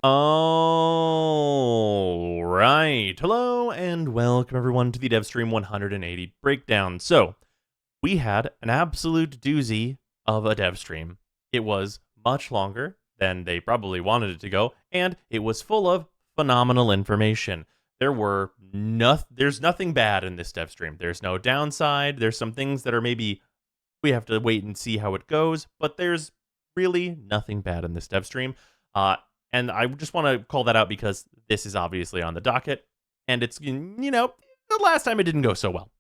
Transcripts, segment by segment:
All right. Hello and welcome everyone to the Devstream 180 breakdown. So, we had an absolute doozy of a Devstream. It was much longer than they probably wanted it to go, and it was full of phenomenal information. There's nothing bad in this Devstream. There's no downside. There's some things that are maybe we have to wait and see how it goes, but there's really nothing bad in this dev stream. And I just want to call that out because this is obviously on the docket, and it's, the last time it didn't go so well.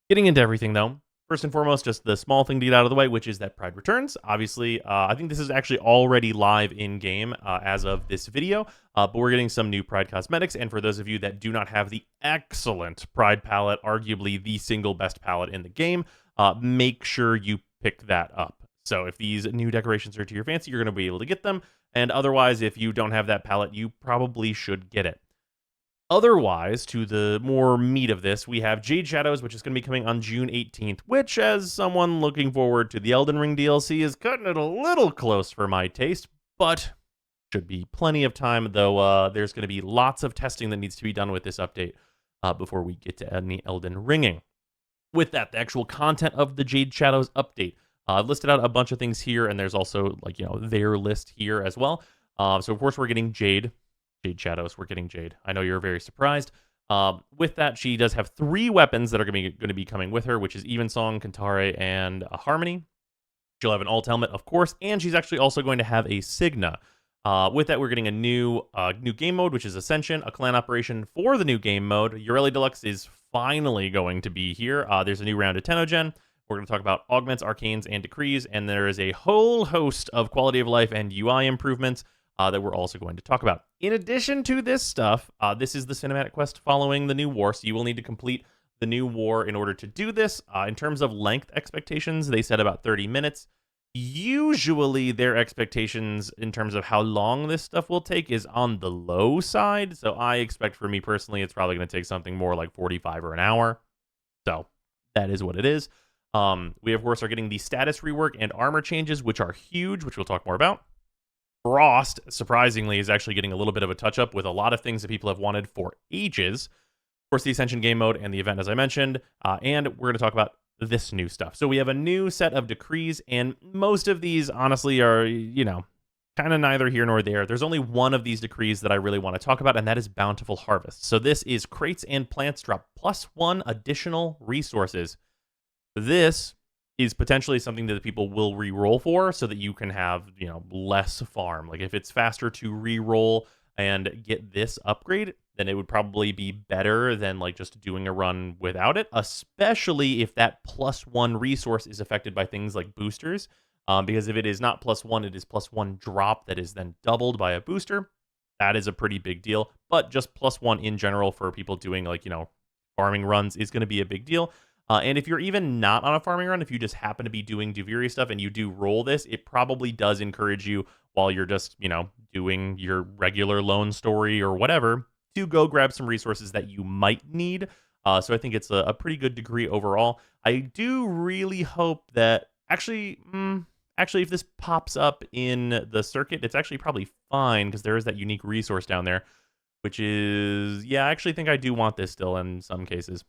Getting into everything, though, first and foremost, just the small thing to get out of the way, which is that Pride returns. Obviously, I think this is actually already live in-game as of this video, but we're getting some new Pride cosmetics, and for those of you that do not have the excellent Pride palette, arguably the single best palette in the game, make sure you pick that up. So if these new decorations are to your fancy, you're going to be able to get them, and otherwise, if you don't have that palette, you probably should get it. Otherwise, to the more meat of this, we have Jade Shadows, which is going to be coming on June 18th, which, as someone looking forward to the Elden Ring DLC, is cutting it a little close for my taste, but should be plenty of time, though there's going to be lots of testing that needs to be done with this update before we get to any Elden Ringing. With that, the actual content of the Jade Shadows update. I've listed out a bunch of things here, and there's also, their list here as well. So, of course, we're getting Jade Shadows. We're getting Jade. I know you're very surprised. With that, she does have 3 weapons that are going to be coming with her, which is Evensong, Kantare, and Harmony. She'll have an alt helmet, of course, and she's actually also going to have a Signa. With that, we're getting a new game mode, which is Ascension, a clan operation for the new game mode. Ureli Deluxe is finally going to be here. There's a new round of Tenogen. We're going to talk about augments, arcanes, and decrees, and there is a whole host of quality of life and UI improvements that we're also going to talk about. In addition to this stuff, this is the cinematic quest following the new war, so you will need to complete the new war in order to do this. In terms of length expectations, they said about 30 minutes. Usually their expectations in terms of how long this stuff will take is on the low side, so I expect for me personally it's probably going to take something more like 45 or an hour. So that is what it is. We, of course, are getting the status rework and armor changes, which are huge, which we'll talk more about. Frost, surprisingly, is actually getting a little bit of a touch-up with a lot of things that people have wanted for ages. Of course, the Ascension game mode and the event, as I mentioned, and we're going to talk about this new stuff. So we have a new set of decrees, and most of these, honestly, are, kind of neither here nor there. There's only one of these decrees that I really want to talk about, and that is Bountiful Harvest. So this is crates and plants drop +1 additional resources. This is potentially something that people will re-roll for so that you can have, less farm. Like if it's faster to re-roll and get this upgrade, then it would probably be better than just doing a run without it, especially if that +1 resource is affected by things like boosters. Because if it is not +1, it is +1 drop that is then doubled by a booster. That is a pretty big deal. But just +1 in general for people doing farming runs is going to be a big deal. And if you're even not on a farming run, if you just happen to be doing Duviri stuff and you do roll this, it probably does encourage you while you're just, doing your regular lone story or whatever to go grab some resources that you might need. So I think it's a pretty good degree overall. I do really hope that actually, if this pops up in the circuit, it's actually probably fine because there is that unique resource down there, which is, I actually think I do want this still in some cases.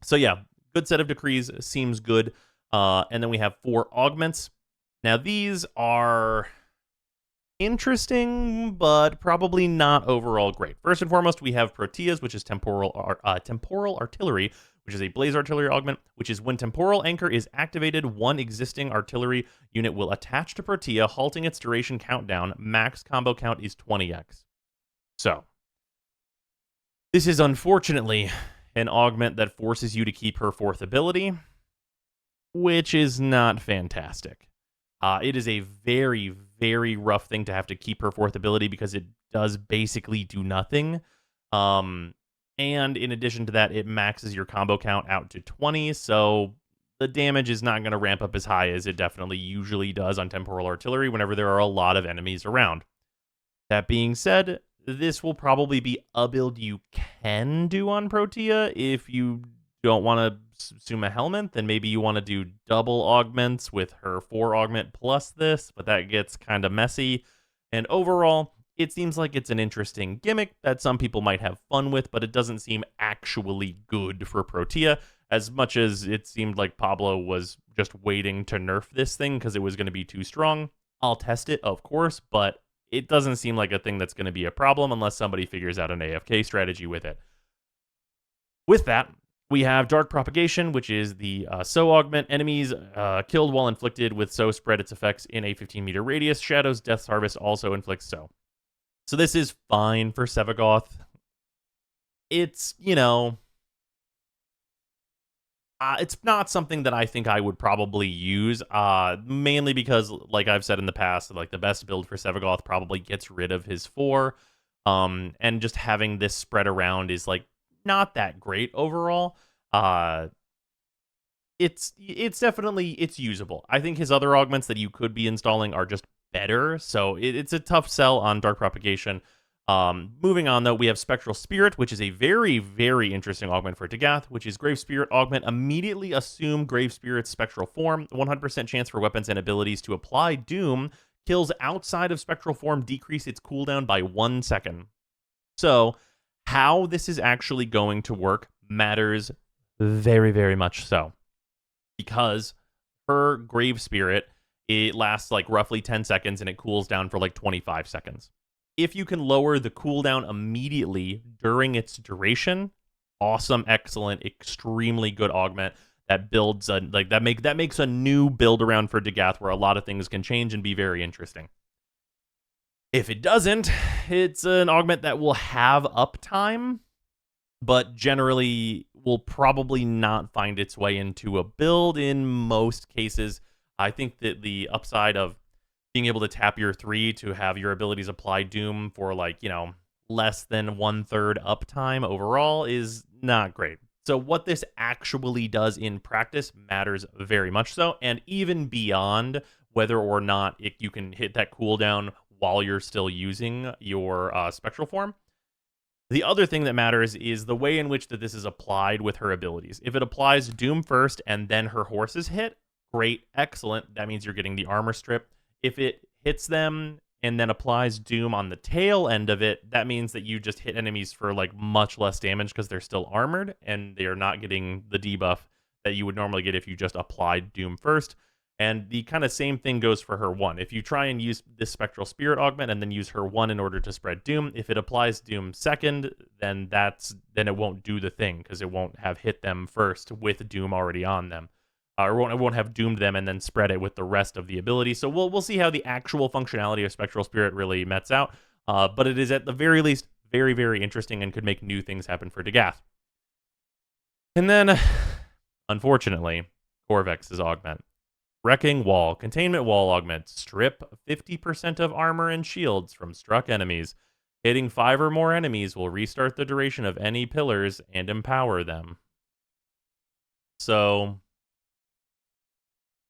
So yeah, good set of decrees, seems good. And then we have 4 augments. Now these are interesting, but probably not overall great. First and foremost, we have Proteas, which is temporal artillery, which is a blaze artillery augment, which is when temporal anchor is activated, one existing artillery unit will attach to Protea, halting its duration countdown. Max combo count is 20x. So this is unfortunately an augment that forces you to keep her 4th ability, which is not fantastic. It is a very, very rough thing to have to keep her 4th ability because it does basically do nothing. And in addition to that, it maxes your combo count out to 20, so the damage is not going to ramp up as high as it definitely usually does on temporal artillery whenever there are a lot of enemies around. That being said, this will probably be a build you can do on Protea. If you don't want to assume a helmet, then maybe you want to do double augments with her 4 augment plus this, but that gets kind of messy. And overall, it seems like it's an interesting gimmick that some people might have fun with, but it doesn't seem actually good for Protea, as much as it seemed like Pablo was just waiting to nerf this thing because it was going to be too strong. I'll test it, of course, but it doesn't seem like a thing that's going to be a problem unless somebody figures out an AFK strategy with it. With that, we have Dark Propagation, which is the So augment. Enemies killed while inflicted with So spread its effects in a 15-meter radius. Shadow's Death's Harvest also inflicts So. So this is fine for Sevagoth. It's, it's not something that I think I would probably use, mainly because, like I've said in the past, like the best build for Sevagoth probably gets rid of his 4, and just having this spread around is like not that great overall. It's definitely usable. I think his other augments that you could be installing are just better, so it's a tough sell on Dark Propagation. Moving on, though, we have Spectral Spirit, which is a very, very interesting augment for Tagath, which is Grave Spirit augment. Immediately assume Grave Spirit's spectral form. 100% chance for weapons and abilities to apply Doom. Kills outside of spectral form decrease its cooldown by 1 second. So, how this is actually going to work matters very, very much so. Because her Grave Spirit, it lasts like roughly 10 seconds and it cools down for like 25 seconds. If you can lower the cooldown immediately during its duration, awesome, excellent, extremely good augment that builds that makes a new build around for Tagath where a lot of things can change and be very interesting. If it doesn't, it's an augment that will have uptime, but generally will probably not find its way into a build in most cases. I think that the upside of being able to tap your 3 to have your abilities apply Doom for less than 1/3 uptime overall is not great. So what this actually does in practice matters very much so, and even beyond whether or not you can hit that cooldown while you're still using your spectral form. The other thing that matters is the way in which that this is applied with her abilities. If it applies Doom first and then her horses hit, great, excellent. That means you're getting the armor strip. If it hits them and then applies Doom on the tail end of it, that means that you just hit enemies for like much less damage because they're still armored and they are not getting the debuff that you would normally get if you just applied Doom first. And the kind of same thing goes for her 1. If you try and use this Spectral Spirit augment and then use her 1 in order to spread Doom, if it applies Doom second, then it won't do the thing because it won't have hit them first with Doom already on them. Or it won't have doomed them and then spread it with the rest of the ability. So we'll see how the actual functionality of Spectral Spirit really mets out. But it is at the very least very, very interesting and could make new things happen for Tagath. And then, unfortunately, Corvex's augment. Wrecking Wall. Containment Wall augment. Strip 50% of armor and shields from struck enemies. Hitting 5 or more enemies will restart the duration of any pillars and empower them. So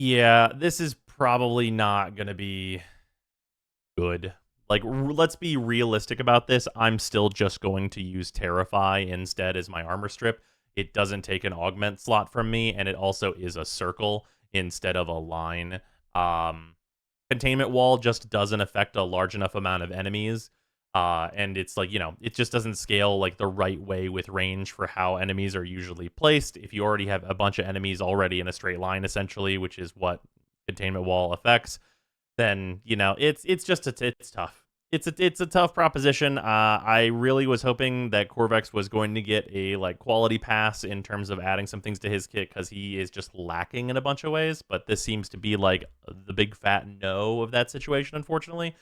yeah, this is probably not going to be good. Like, let's be realistic about this. I'm still just going to use Terrify instead as my armor strip. It doesn't take an augment slot from me, and it also is a circle instead of a line. Containment Wall just doesn't affect a large enough amount of enemies. And it's like, it just doesn't scale like the right way with range for how enemies are usually placed. If you already have a bunch of enemies already in a straight line, essentially, which is what Containment Wall affects, then, it's tough. It's a tough proposition. I really was hoping that Corvex was going to get a quality pass in terms of adding some things to his kit because he is just lacking in a bunch of ways. But this seems to be like the big fat no of that situation, unfortunately.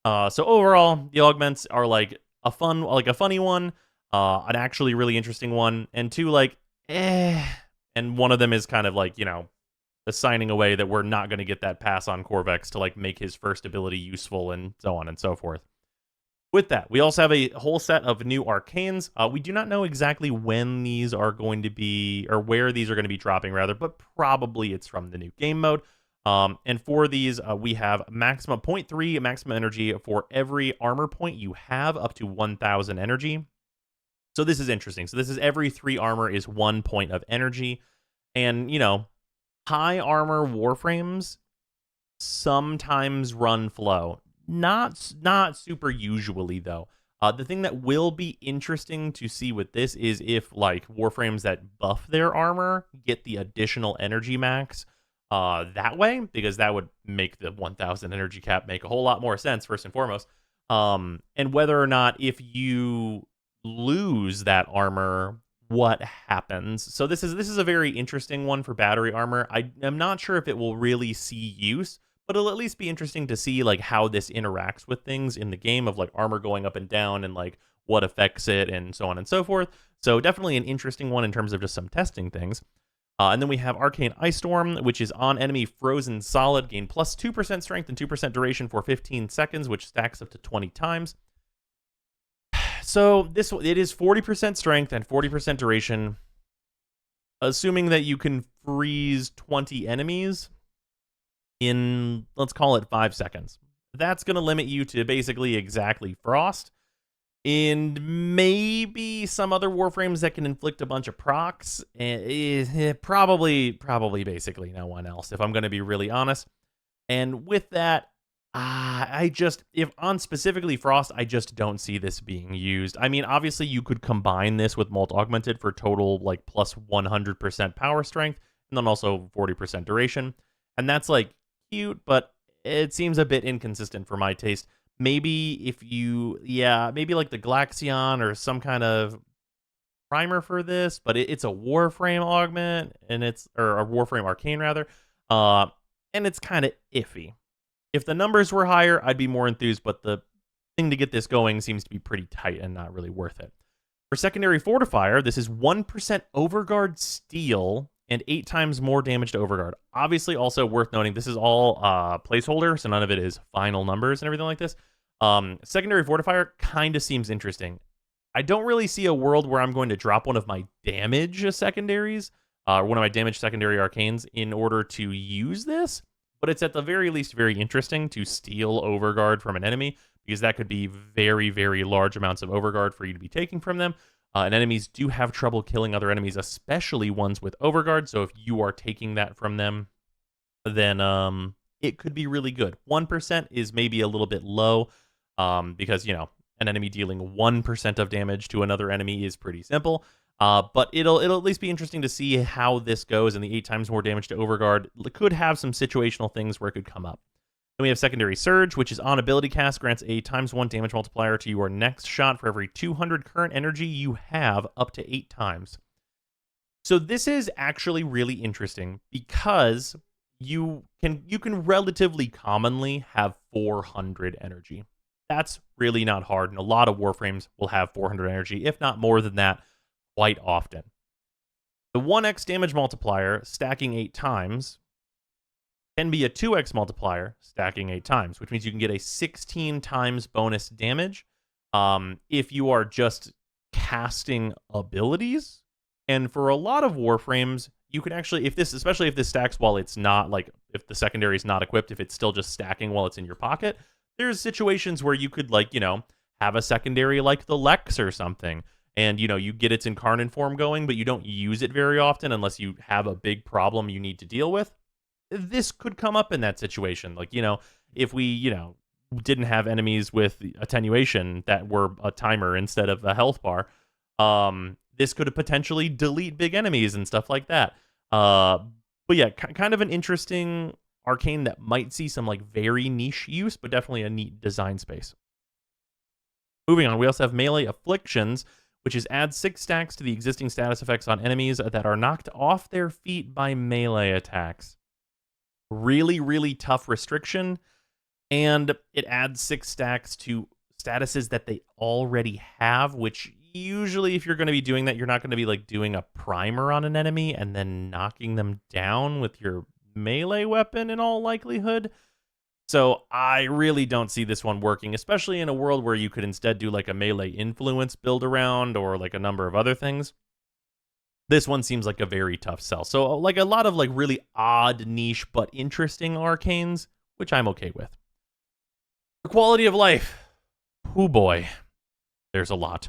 So overall, the augments are a funny one, an actually really interesting one, and 2 and one of them is kind of assigning away that we're not going to get that pass on Corvex to make his first ability useful and so on and so forth. With that, we also have a whole set of new arcanes. We do not know exactly when these are going to be, or where these are going to be dropping rather, but probably it's from the new game mode. And for these, we have maximum 0.3 maximum energy for every armor point you have up to 1,000 energy. So this is interesting. So this is every 3 armor is 1 point of energy. And, high armor Warframes sometimes run flow. Not super usually though. The thing that will be interesting to see with this is if like Warframes that buff their armor get the additional energy max that way, because that would make the 1000 energy cap make a whole lot more sense first and foremost. And whether or not if you lose that armor, what happens. So this is a very interesting one for battery armor. I am not sure if it will really see use, but it'll at least be interesting to see like how this interacts with things in the game of like armor going up and down and like what affects it and so on and so forth. So definitely an interesting one in terms of just some testing things. And then we have Arcane Ice Storm, which is on enemy frozen solid, gain plus 2% strength and 2% duration for 15 seconds, which stacks up to 20 times. So it is 40% strength and 40% duration, assuming that you can freeze 20 enemies in, let's call it 5 seconds. That's going to limit you to basically exactly frost. And maybe some other Warframes that can inflict a bunch of procs. Probably basically no one else, if I'm going to be really honest. And with that, if on specifically Frost, I just don't see this being used. I mean, obviously you could combine this with Molt Augmented for total like plus 100% power strength, and then also 40% duration. And that's like cute, but it seems a bit inconsistent for my taste. Maybe if you, maybe like the Glaxion or some kind of primer for this, but it's a Warframe augment, and or a Warframe Arcane rather, and it's kind of iffy. If the numbers were higher, I'd be more enthused, but the thing to get this going seems to be pretty tight and not really worth it. For Secondary Fortifier, this is 1% Overguard Steel and 8 times more damage to Overguard. Obviously, also worth noting, this is all placeholder, so none of it is final numbers and everything like this. Secondary Fortifier kind of seems interesting. I don't really see a world where I'm going to drop one of my damage secondaries, one of my damage secondary arcanes, in order to use this. But it's at the very least very interesting to steal Overguard from an enemy, because that could be very, very large amounts of Overguard for you to be taking from them. And enemies do have trouble killing other enemies, especially ones with Overguard. So if you are taking that from them, then it could be really good. 1% is maybe a little bit low, because, you know, an enemy dealing 1% of damage to another enemy is pretty simple. But it'll at least be interesting to see how this goes, and the 8 times more damage to Overguard could have some situational things where it could come up. Then we have Secondary Surge, which is on ability cast, grants a ×1 damage multiplier to your next shot for every 200 current energy you have, up to 8 times. So this is actually really interesting because you can relatively commonly have 400 energy. That's really not hard, and a lot of Warframes will have 400 energy, if not more than that, quite often. The 1x damage multiplier, stacking 8 times, can be a 2x multiplier, stacking 8 times, which means you can get a 16 times bonus damage if you are just casting abilities. And for a lot of Warframes, you can actually, especially if this stacks while it's not, like, if the secondary is not equipped, if it's still just stacking while it's in your pocket, there's situations where you could, like, you know, have a secondary like the Lex or something, and, you know, you get its incarnate form going, but you don't use it very often unless you have a big problem you need to deal with. This could come up in that situation. Like, you know, if we, you know, didn't have enemies with attenuation that were a timer instead of a health bar, this could potentially delete big enemies and stuff like that. But yeah, kind of an interesting arcane that might see some, like, very niche use, but definitely a neat design space. Moving on, we also have Melee Afflictions, which is add 6 stacks to the existing status effects on enemies that are knocked off their feet by melee attacks. Really, really tough restriction, and it adds 6 stacks to statuses that they already have, which usually if you're going to be doing that, you're not going to be like doing a primer on an enemy and then knocking them down with your melee weapon in all likelihood. So I really don't see this one working, especially in a world where you could instead do like a melee influence build around or like a number of other things. This one seems like a very tough sell. So like a lot of like really odd niche but interesting arcanes, which I'm okay with. For quality of life, oh boy, there's a lot.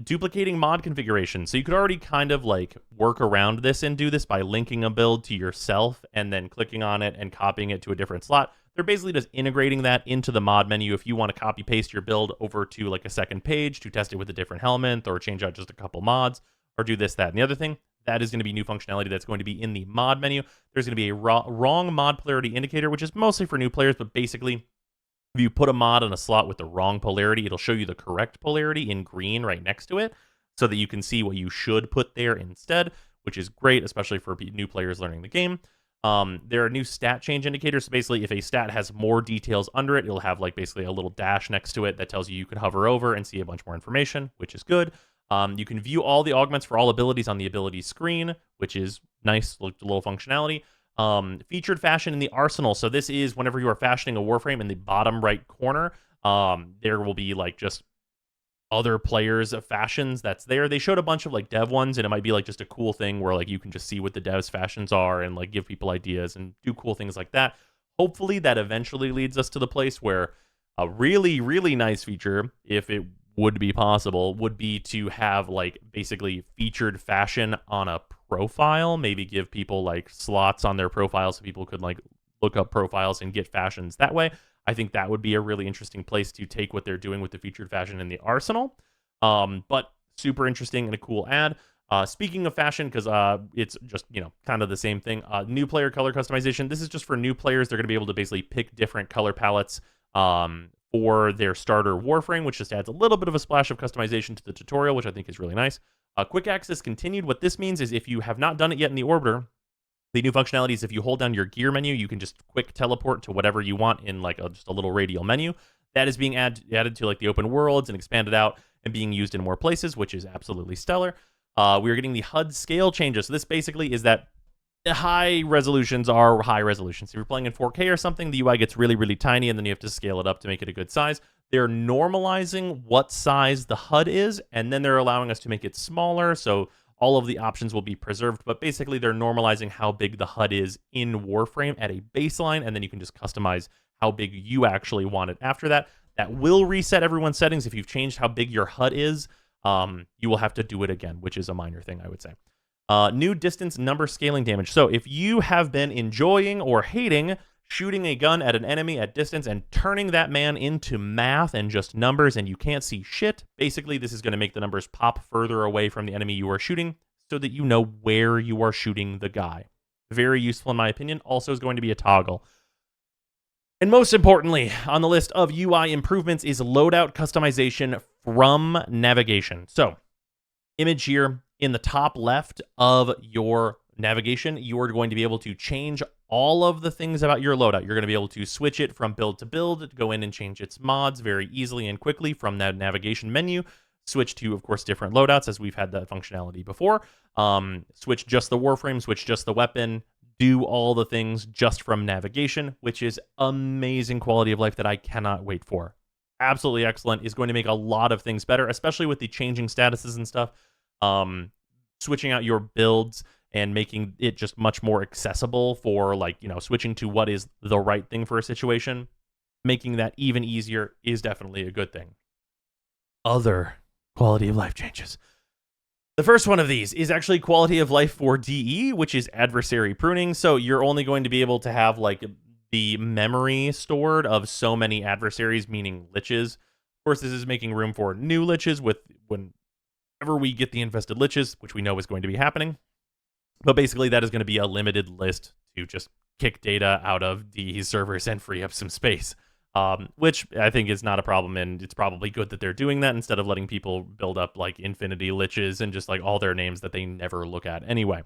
Duplicating mod configuration. So you could already kind of like work around this and do this by linking a build to yourself and then clicking on it and copying it to a different slot. They're basically just integrating that into the mod menu if you want to copy paste your build over to like a second page to test it with a different helmet or change out just a couple mods or do this, that, and the other thing. That is going to be new functionality that's going to be in the mod menu. There's going to be a wrong mod polarity indicator, which is mostly for new players, but basically if you put a mod in a slot with the wrong polarity, it'll show you the correct polarity in green right next to it so that you can see what you should put there instead, which is great, especially for new players learning the game. There are new stat change indicators. So basically, if a stat has more details under it, it'll have like basically a little dash next to it that tells you can hover over and see a bunch more information, which is good. You can view all the augments for all abilities on the ability screen, which is nice, little functionality. Featured fashion in the arsenal. So this is whenever you are fashioning a Warframe in the bottom right corner, there will be like just other players' fashions that's there. They showed a bunch of like dev ones, and it might be like just a cool thing where like you can just see what the devs' fashions are and like give people ideas and do cool things like that. Hopefully that eventually leads us to the place where a really, really nice feature, if it would be possible, would be to have like basically featured fashion on a profile, maybe give people like slots on their profile so people could like look up profiles and get fashions that way. I think that would be a really interesting place to take what they're doing with the featured fashion in the arsenal. But super interesting and a cool ad. Speaking of fashion, because it's just, kind of the same thing. New player color customization. This is just for new players. They're going to be able to basically pick different color palettes for their starter Warframe, which just adds a little bit of a splash of customization to the tutorial, which I think is really nice. Quick access continued. What this means is if you have not done it yet in the Orbiter, the new functionality is if you hold down your gear menu, you can just quick teleport to whatever you want in like just a little radial menu. That is being added to like the open worlds and expanded out and being used in more places, which is absolutely stellar. We are getting the HUD scale changes. So this basically is that the high resolutions are high resolutions. If you're playing in 4K or something, the UI gets really, really tiny, and then you have to scale it up to make it a good size. They're normalizing what size the HUD is, and then they're allowing us to make it smaller, so all of the options will be preserved, but basically they're normalizing how big the HUD is in Warframe at a baseline, and then you can just customize how big you actually want it after that. That will reset everyone's settings. If you've changed how big your HUD is, you will have to do it again, which is a minor thing, I would say. New distance number scaling damage. So if you have been enjoying or hating shooting a gun at an enemy at distance and turning that man into math and just numbers and you can't see shit, basically this is going to make the numbers pop further away from the enemy you are shooting so that you know where you are shooting the guy. Very useful in my opinion. Also is going to be a toggle. And most importantly, on the list of UI improvements is loadout customization from navigation. So, image here in the top left of your navigation, you are going to be able to change all of the things about your loadout. You're going to be able to switch it from build to build, go in and change its mods very easily and quickly from that navigation menu. Switch to, of course, different loadouts as we've had that functionality before. Switch just the Warframe, switch just the weapon, do all the things just from navigation, which is amazing quality of life that I cannot wait for. Absolutely excellent. Is going to make a lot of things better, especially with the changing statuses and stuff. Switching out your builds and making it just much more accessible for switching to what is the right thing for a situation. Making that even easier is definitely a good thing. Other quality of life changes. The first one of these is actually quality of life for DE, which is adversary pruning. So you're only going to be able to have the memory stored of so many adversaries, meaning liches. Of course, this is making room for new liches whenever we get the infested liches, which we know is going to be happening. But basically, that is going to be a limited list to just kick data out of DE servers and free up some space. Which I think is not a problem, and it's probably good that they're doing that instead of letting people build up infinity liches and just all their names that they never look at anyway.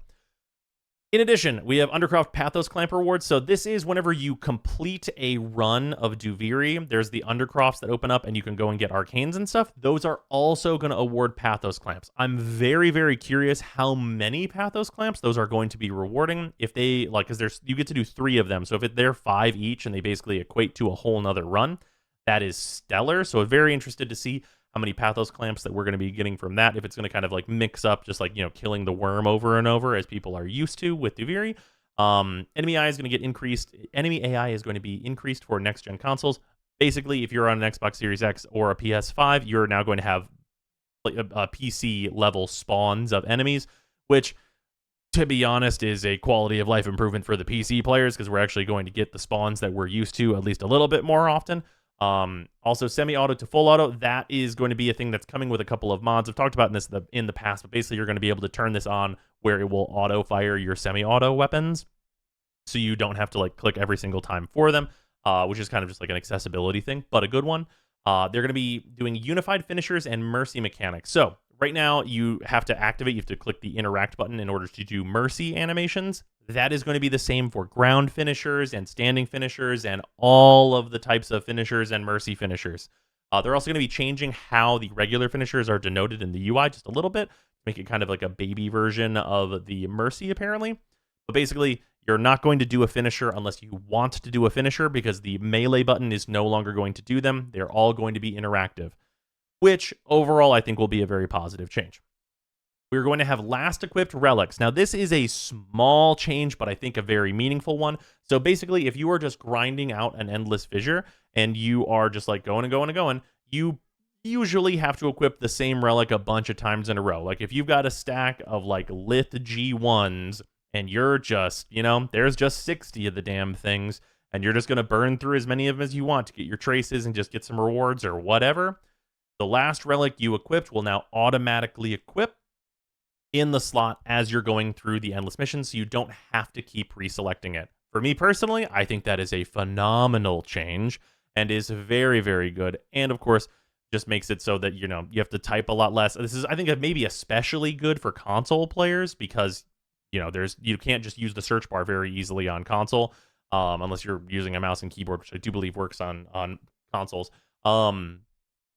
In addition, we have Undercroft Pathos Clamp rewards. So this is whenever you complete a run of Duviri, there's the Undercrofts that open up and you can go and get arcanes and stuff. Those are also going to award Pathos Clamps. I'm very, very curious how many Pathos Clamps those are going to be rewarding. If they, because you get to do 3 of them. So if they're 5 each and they basically equate to a whole nother run, that is stellar. So I'm very interested to see how many Pathos Clamps that we're going to be getting from that, if it's going to kind of mix up just killing the worm over and over as people are used to with Duviri. Enemy AI is going to get increased. Enemy AI is going to be increased for next-gen consoles. Basically, if you're on an Xbox Series X or a PS5, you're now going to have PC level spawns of enemies, which, to be honest, is a quality of life improvement for the PC players because we're actually going to get the spawns that we're used to at least a little bit more often. Also, semi-auto to full auto, that is going to be a thing that's coming with a couple of mods. I've talked about this in the past, but basically you're going to be able to turn this on where it will auto-fire your semi-auto weapons, so you don't have to like click every single time for them, which is kind of just like an accessibility thing, but a good one. They're going to be doing unified finishers and mercy mechanics. So right now, you have to activate, you have to click the interact button in order to do mercy animations. That is going to be the same for ground finishers and standing finishers and all of the types of finishers and mercy finishers. They're also going to be changing how the regular finishers are denoted in the UI just a little bit, to make it kind of like a baby version of the mercy, apparently. But basically, you're not going to do a finisher unless you want to do a finisher, because the melee button is no longer going to do them. They're all going to be interactive, which overall I think will be a very positive change. We're going to have last equipped relics. Now, this is a small change, but I think a very meaningful one. So basically, if you are just grinding out an endless fissure and you are just like going and going and going, you usually have to equip the same relic a bunch of times in a row. Like if you've got a stack of like Lith G1s and you're just, there's just 60 of the damn things, and you're just going to burn through as many of them as you want to get your traces and just get some rewards or whatever, the last relic you equipped will now automatically equip in the slot as you're going through the endless mission, so you don't have to keep reselecting it. For me personally, I think that is a phenomenal change and is very, very good. And of course, just makes it so that, you have to type a lot less. This is, I think, maybe especially good for console players because, you can't just use the search bar very easily on console, unless you're using a mouse and keyboard, which I do believe works on consoles.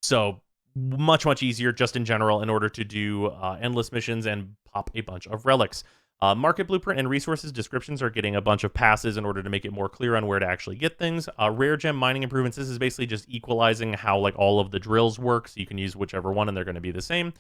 So much, much easier just in general in order to do endless missions and pop a bunch of relics. Market blueprint and resources descriptions are getting a bunch of passes in order to make it more clear on where to actually get things. Rare gem mining improvements, this is basically just equalizing how like all of the drills work, so you can use whichever one and they're going to be the same.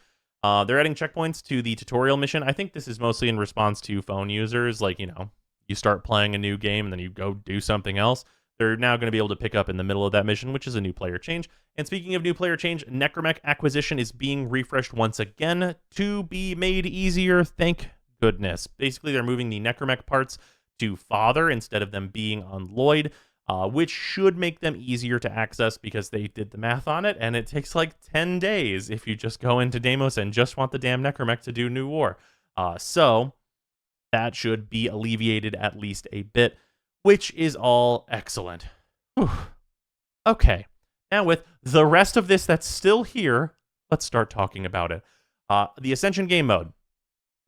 They're adding checkpoints to the tutorial mission. I think this is mostly in response to phone users, like, you start playing a new game and then you go do something else. They're now going to be able to pick up in the middle of that mission, which is a new player change. And speaking of new player change, Necromech acquisition is being refreshed once again to be made easier. Thank goodness. Basically, they're moving the Necromech parts to Father instead of them being on Lloyd, which should make them easier to access because they did the math on it, and it takes like 10 days if you just go into Deimos and just want the damn Necromech to do New War. So that should be alleviated at least a bit, which is all excellent. Whew. Okay, now with the rest of this that's still here, let's start talking about it. The Ascension game mode.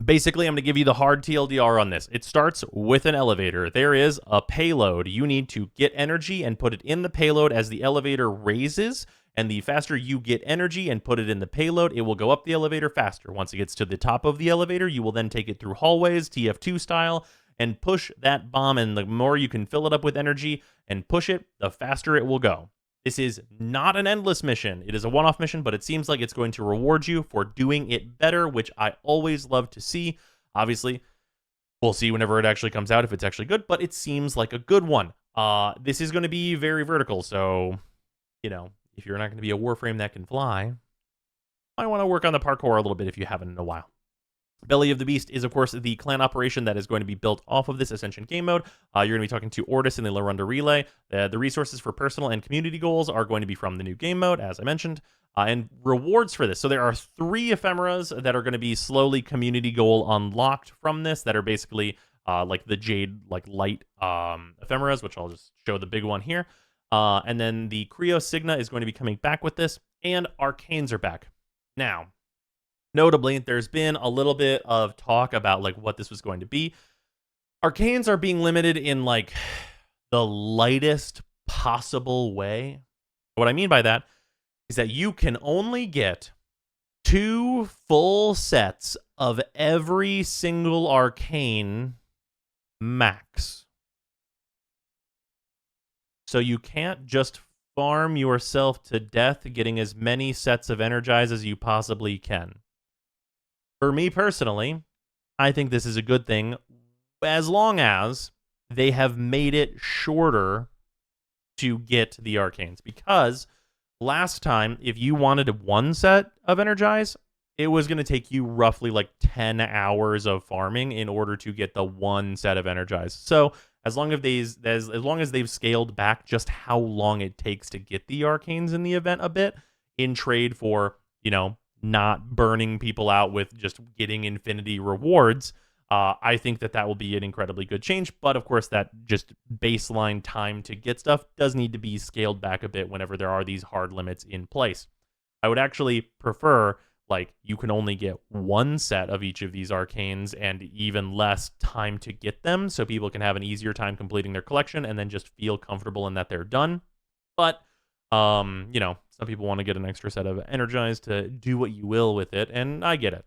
Basically, I'm going to give you the hard TLDR on this. It starts with an elevator. There is a payload. You need to get energy and put it in the payload as the elevator raises. And the faster you get energy and put it in the payload, it will go up the elevator faster. Once it gets to the top of the elevator, you will then take it through hallways, TF2 style, and push that bomb. And the more you can fill it up with energy and push it, the faster it will go. This is not an endless mission. It is a one-off mission, but it seems like it's going to reward you for doing it better, which I always love to see. Obviously, we'll see whenever it actually comes out if it's actually good, but it seems like a good one. This is going to be very vertical, so, if you're not going to be a Warframe that can fly, you might want to work on the parkour a little bit if you haven't in a while. Belly of the Beast is, of course, the clan operation that is going to be built off of this Ascension game mode. You're going to be talking to Ortis in the Larunda Relay. The resources for personal and community goals are going to be from the new game mode, as I mentioned, and rewards for this. So there are 3 ephemeras that are going to be slowly community goal unlocked from this that are basically like the Jade light ephemeras, which I'll just show the big one here. And then the Creo Signa is going to be coming back with this, and Arcanes are back. Now, notably, there's been a little bit of talk about like what this was going to be. Arcanes are being limited in like the lightest possible way. What I mean by that is that you can only get 2 full sets of every single arcane max. So you can't just farm yourself to death getting as many sets of Energize as you possibly can. For me personally, I think this is a good thing as long as they have made it shorter to get the Arcanes. Because last time, if you wanted 1 set of Energize, it was going to take you roughly like 10 hours of farming in order to get the one set of energized. So as long as they've scaled back just how long it takes to get the arcanes in the event a bit, in trade for, not burning people out with just getting infinity rewards, I think that will be an incredibly good change. But of course, that just baseline time to get stuff does need to be scaled back a bit whenever there are these hard limits in place. I would actually prefer, like, you can only get one set of each of these arcanes and even less time to get them, so people can have an easier time completing their collection and then just feel comfortable in that they're done. But, some people want to get an extra set of energized to do what you will with it, and I get it.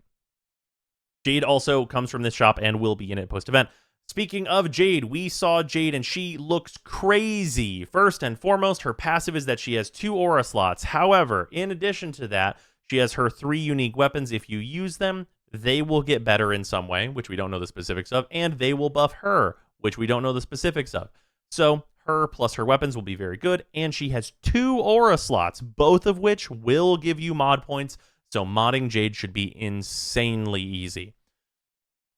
Jade also comes from this shop and will be in it post-event. Speaking of Jade, we saw Jade and she looks crazy. First and foremost, her passive is that she has 2 aura slots. However, in addition to that, she has her 3 unique weapons. If you use them, they will get better in some way, which we don't know the specifics of, and they will buff her, which we don't know the specifics of. So her plus her weapons will be very good, and she has 2 aura slots, both of which will give you mod points, so modding Jade should be insanely easy.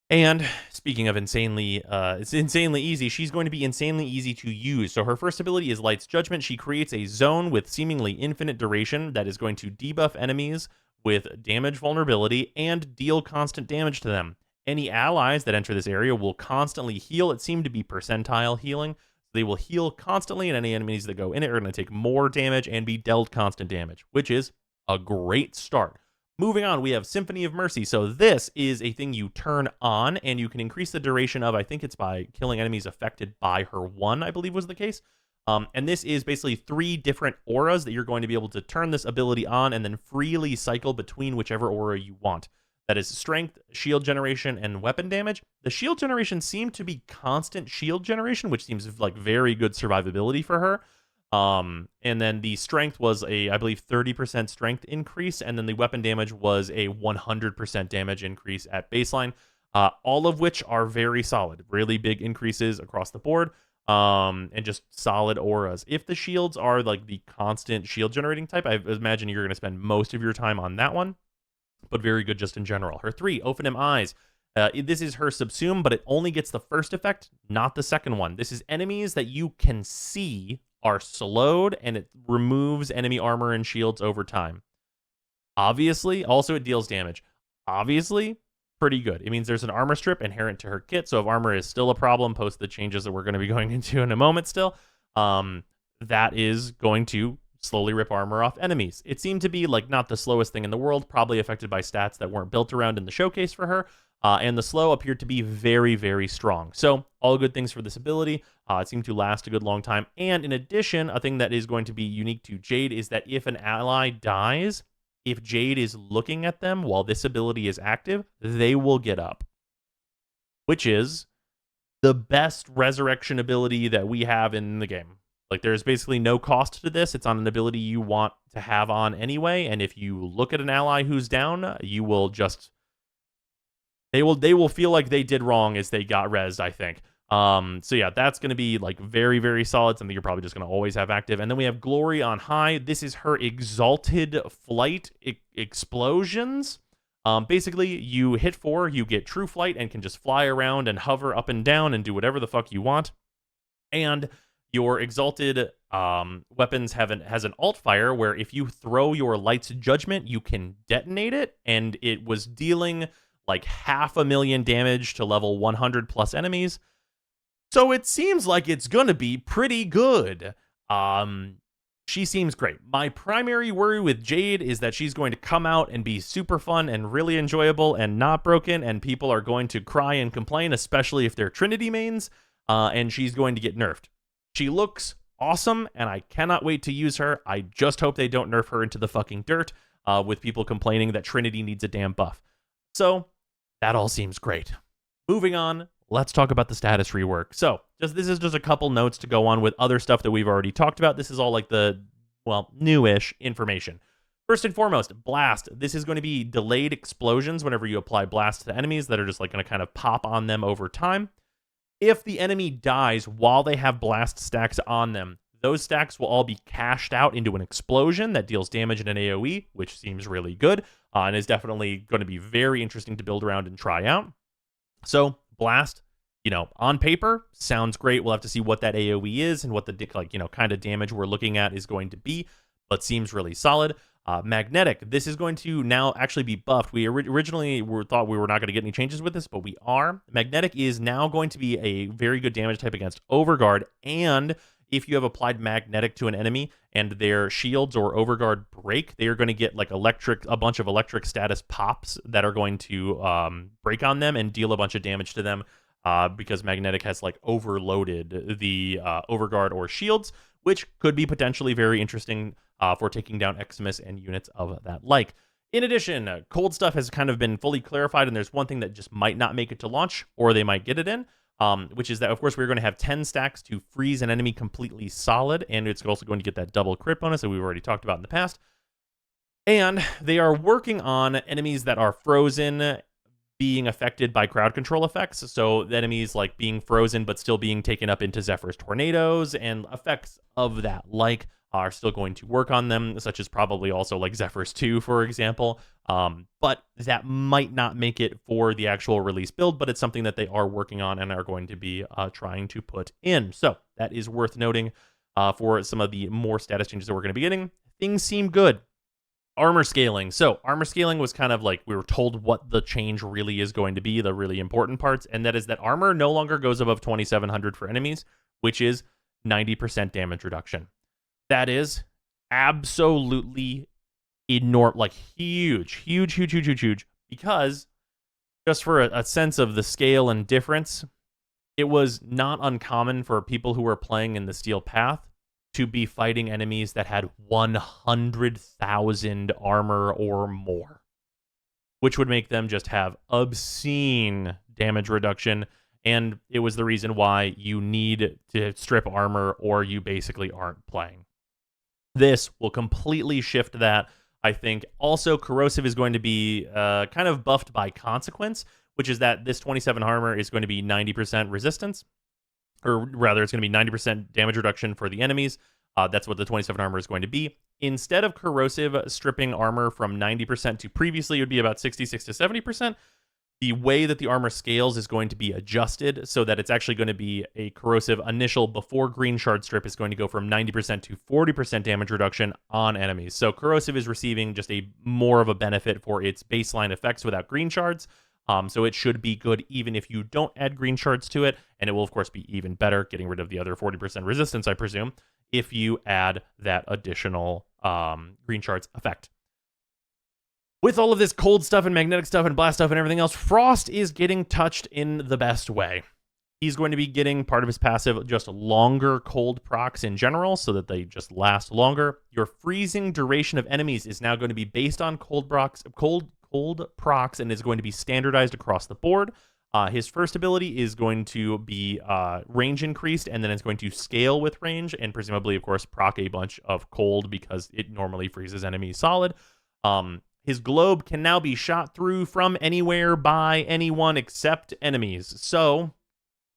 And speaking of it's insanely easy, she's going to be insanely easy to use. So her first ability is Light's Judgment. She creates a zone with seemingly infinite duration that is going to debuff enemies with damage vulnerability and deal constant damage to them. Any allies that enter this area will constantly heal. It seemed to be percentile healing. They will heal constantly, and any enemies that go in it are going to take more damage and be dealt constant damage, which is a great start. Moving on, we have Symphony of Mercy. So this is a thing you turn on, and you can increase the duration of, I think it's by killing enemies affected by her 1, I believe was the case. And this is basically 3 different auras that you're going to be able to turn this ability on and then freely cycle between whichever aura you want. That is strength, shield generation, and weapon damage. The shield generation seemed to be constant shield generation, which seems like very good survivability for her. And then the strength was I believe 30% strength increase, and then the weapon damage was a 100% damage increase at baseline, all of which are very solid, really big increases across the board, and just solid auras. If the shields are like the constant shield generating type, I imagine you're going to spend most of your time on that one, but very good just in general. Her 3, Ophanim Eyes. This is her subsume, but it only gets the first effect, not the second one. This is enemies that you can see are slowed, and it removes enemy armor and shields over time. Obviously, also it deals damage. Obviously, pretty good. It means there's an armor strip inherent to her kit, so if armor is still a problem post the changes that we're going to be going into in a moment still, that is going to slowly rip armor off enemies. It seemed to be like not the slowest thing in the world, probably affected by stats that weren't built around in the showcase for her, and the slow appeared to be very, very strong. So all good things for this ability. It seemed to last a good long time. And in addition, a thing that is going to be unique to Jade is that if an ally dies, if Jade is looking at them while this ability is active, they will get up, which is the best resurrection ability that we have in the game. Like, there's basically no cost to this. It's on an ability you want to have on anyway, and if you look at an ally who's down, you will just... They will feel like they did wrong as they got rezzed, I think. So yeah, that's going to be like very, very solid, something you're probably just going to always have active. And then we have Glory on High. This is her exalted flight explosions. Basically, you hit 4, you get true flight and can just fly around and hover up and down and do whatever the fuck you want. And your exalted weapons has an alt fire where if you throw your Light's Judgment, you can detonate it, and it was dealing like 500,000 damage to level 100 plus enemies. So it seems like it's gonna be pretty good. She seems great. My primary worry with Jade is that she's going to come out and be super fun and really enjoyable and not broken, and people are going to cry and complain, especially if they're Trinity mains, and she's going to get nerfed. She looks awesome, and I cannot wait to use her. I just hope they don't nerf her into the fucking dirt, with people complaining that Trinity needs a damn buff. So that all seems great. Moving on, let's talk about the status rework. So this is just a couple notes to go on with other stuff that we've already talked about. This is all like the, well, newish information. First and foremost, Blast. This is going to be delayed explosions whenever you apply Blast to enemies that are just like going to kind of pop on them over time. If the enemy dies while they have Blast stacks on them, those stacks will all be cashed out into an explosion that deals damage in an AoE, which seems really good, and is definitely going to be very interesting to build around and try out. So Blast, on paper, sounds great. We'll have to see what that AoE is and what the kind of damage we're looking at is going to be, but seems really solid. Magnetic, this is going to now actually be buffed. We originally thought we were not going to get any changes with this, but we are. Magnetic is now going to be a very good damage type against Overguard, and if you have applied Magnetic to an enemy and their shields or Overguard break, they are going to get like a bunch of electric status pops that are going to break on them and deal a bunch of damage to them because Magnetic has like overloaded the Overguard or shields, which could be potentially very interesting for taking down Eximus and units of that like. In addition, cold stuff has kind of been fully clarified, and there's one thing that just might not make it to launch, or they might get it in, which is that, of course, we're going to have 10 stacks to freeze an enemy completely solid, and it's also going to get that double crit bonus that we've already talked about in the past. And they are working on enemies that are frozen being affected by crowd control effects. So the enemies like being frozen but still being taken up into Zephyr's tornadoes and effects of that like are still going to work on them, such as probably also like Zephyr's 2, for example. But that might not make it for the actual release build, but it's something that they are working on and are going to be trying to put in. So that is worth noting for some of the more status changes that we're going to be getting. Things seem good. Armor scaling. So armor scaling was kind of like we were told what the change really is going to be, the really important parts, and that is that armor no longer goes above 2,700 for enemies, which is 90% damage reduction. That is absolutely enormous, like huge, because just for a sense of the scale and difference, it was not uncommon for people who were playing in the Steel Path to be fighting enemies that had 100,000 armor or more, which would make them just have obscene damage reduction. And it was the reason why you need to strip armor or you basically aren't playing. This will completely shift that, I think. Also, Corrosive is going to be kind of buffed by consequence, which is that this 27 armor is going to be 90% resistance. Or rather, it's going to be 90% damage reduction for the enemies. That's what the 27 armor is going to be. Instead of Corrosive stripping armor from 90% to previously, it would be about 66 to 70%. The way that the armor scales is going to be adjusted so that it's actually going to be a Corrosive initial before Green Shard strip is going to go from 90% to 40% damage reduction on enemies. So Corrosive is receiving just a more of a benefit for its baseline effects without Green Shards. So it should be good even if you don't add Green Shards to it, and it will, of course, be even better, getting rid of the other 40% resistance, I presume, if you add that additional Green Shards effect. With all of this cold stuff and magnetic stuff and blast stuff and everything else, Frost is getting touched in the best way. He's going to be getting part of his passive just longer cold procs in general so that they just last longer. Your freezing duration of enemies is now going to be based on cold procs and is going to be standardized across the board. His first ability is going to be range increased, and then it's going to scale with range, and presumably, of course, proc a bunch of cold because it normally freezes enemies solid. His globe can now be shot through from anywhere by anyone except enemies. So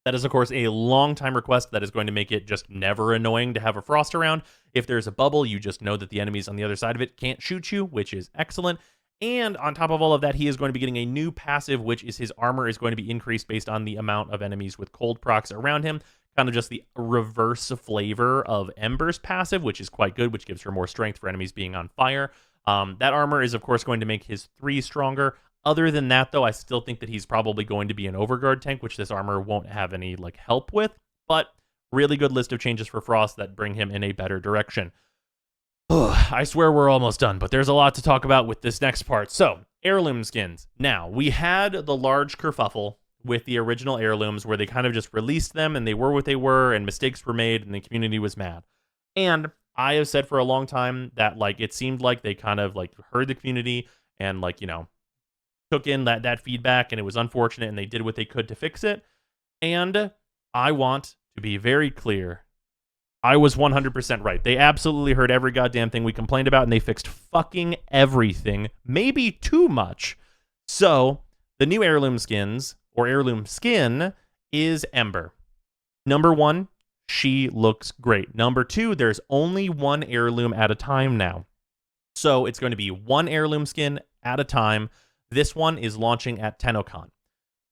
that is, of course, a long time request that is going to make it just never annoying to have a Frost around. If there's a bubble, you just know that the enemies on the other side of it can't shoot you, which is excellent. And on top of all of that, he is going to be getting a new passive, which is his armor is going to be increased based on the amount of enemies with cold procs around him. Kind of just the reverse flavor of Ember's passive, which is quite good, which gives her more strength for enemies being on fire. That armor is, of course, going to make his 3 stronger. Other than that, though, I still think that he's probably going to be an Overguard tank, which this armor won't have any help with. But really good list of changes for Frost that bring him in a better direction. I swear we're almost done, but there's a lot to talk about with this next part. So, heirloom skins. Now, we had the large kerfuffle with the original heirlooms where they kind of just released them and they were what they were and mistakes were made and the community was mad. And I have said for a long time that it seemed like they kind of heard the community and took in that feedback, and it was unfortunate, and they did what they could to fix it. And I want to be very clear. I was 100% right. They absolutely heard every goddamn thing we complained about, and they fixed fucking everything, maybe too much. So, the new heirloom skins, or heirloom skin, is Ember. Number 1, She looks great. Number 2, there's only one heirloom at a time now. So it's going to be one heirloom skin at a time. This one is launching at TennoCon.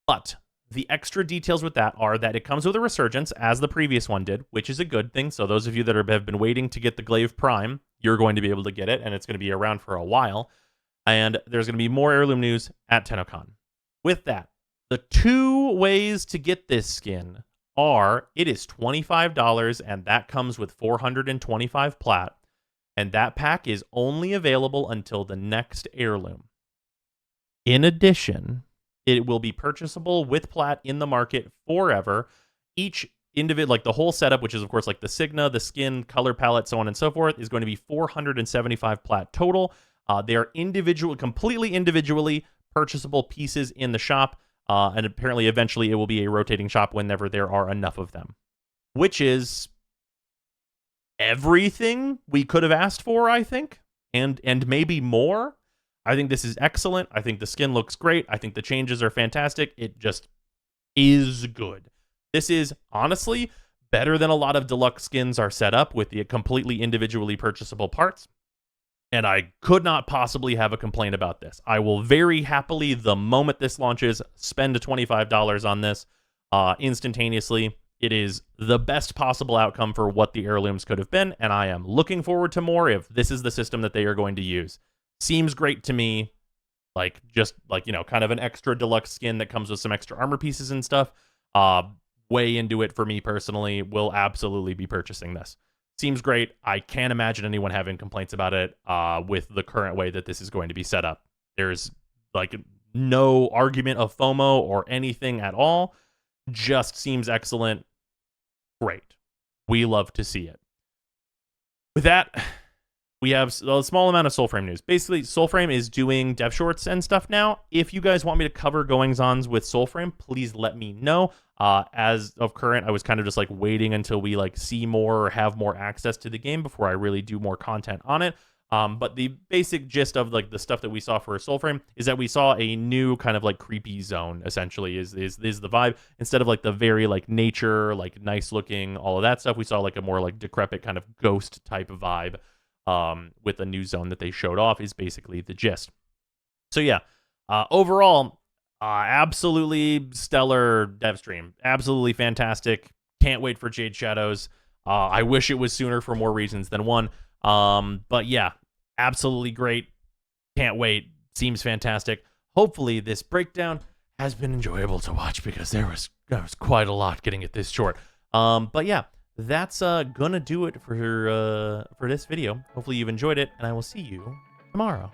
But the extra details with that are that it comes with a resurgence, as the previous one did, which is a good thing. So those of you that have been waiting to get the Glaive Prime, you're going to be able to get it, and it's going to be around for a while. And there's going to be more heirloom news at TennoCon. With that, the 2 ways to get this skin are, it is $25, and that comes with 425 plat. And that pack is only available until the next heirloom. In addition, it will be purchasable with plat in the market forever. Each individual, like the whole setup, which is of course like the Signa, the skin, color palette, so on and so forth, is going to be 475 plat total. They are completely individually purchasable pieces in the shop. And apparently eventually it will be a rotating shop whenever there are enough of them. Which is everything we could have asked for, I think. And maybe more. I think this is excellent. I think the skin looks great. I think the changes are fantastic. It just is good. This is honestly better than a lot of deluxe skins are set up with the completely individually purchasable parts. And I could not possibly have a complaint about this. I will very happily, the moment this launches, spend $25 on this instantaneously. It is the best possible outcome for what the heirlooms could have been, and I am looking forward to more if this is the system that they are going to use. Seems great to me, like just like, you know, kind of an extra deluxe skin that comes with some extra armor pieces and stuff. Way into it for me personally. Will absolutely be purchasing this. Seems great. I can't imagine anyone having complaints about it with the current way that this is going to be set up. There's like no argument of FOMO or anything at all. Just seems excellent. Great. We love to see it. With that, we have a small amount of Soulframe news. Basically, Soulframe is doing dev shorts and stuff now. If you guys want me to cover goings-ons with Soulframe, please let me know. As of current, I was kind of just like waiting until we like see more or have more access to the game before I really do more content on it. But the basic gist of like the stuff that we saw for Soulframe is that we saw a new kind of like creepy zone, essentially, is the vibe. Instead of like the very like nature, like nice looking, all of that stuff, we saw like a more like decrepit kind of ghost type of vibe. With a new zone that they showed off is basically the gist. So yeah, overall, absolutely stellar Devstream. Absolutely fantastic. Can't wait for Jade Shadows. I wish it was sooner for more reasons than one. But yeah, absolutely great. Can't wait. Seems fantastic. Hopefully this breakdown has been enjoyable to watch because there was quite a lot getting it this short. But yeah. That's gonna do it for this video. Hopefully you've enjoyed it, and I will see you tomorrow.